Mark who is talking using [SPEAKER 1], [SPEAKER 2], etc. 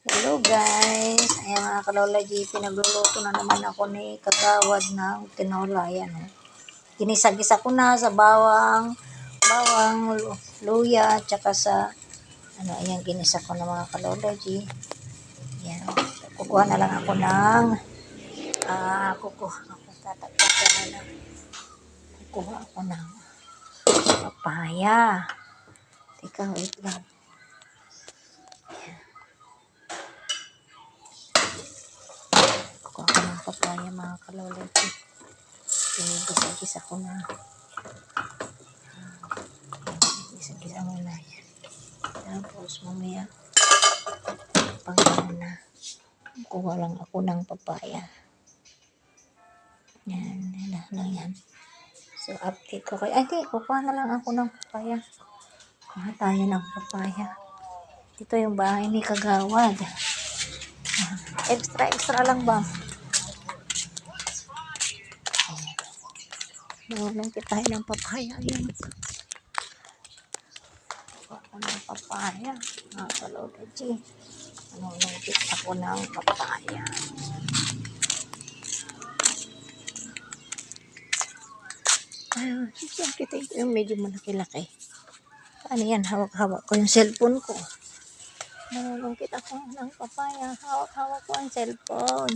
[SPEAKER 1] Hello guys! Ayan mga kalola G, pinagluluto na naman ako ni Kagawad ng tinola. Ayan o. Ginisa-gisa ko na sa bawang, luya, tsaka sa, ayan, ginisa ko na mga kalola G. Ayan. Kukuha na lang ako ng, kukuha ako ng papaya. Teka, wait lang. Kukuha ko ng papaya mga kalola G. Gisa-gisa ko na. Gisa-gisa mo na yan. Tapos mamaya, pangano na. Kuha lang ako ng papaya. Yan, lang yan. So, update ko kayo. Ay, di, kukuha na lang ako ng papaya. Kuha tayo ng papaya. Dito yung bahay ni Kagawad. Extra lang ba? Nalungkit tayo ng papaya. Ayan. Kuha ako ng papaya. Nakakalola G. Nalungkit ako ng papaya. Ayun, kita ito yung medyo malaki-laki. Ano yan, hawak-hawak ko yung cellphone ko. Nalulungkit ako ng papaya. Hawak-hawak ko ang cellphone.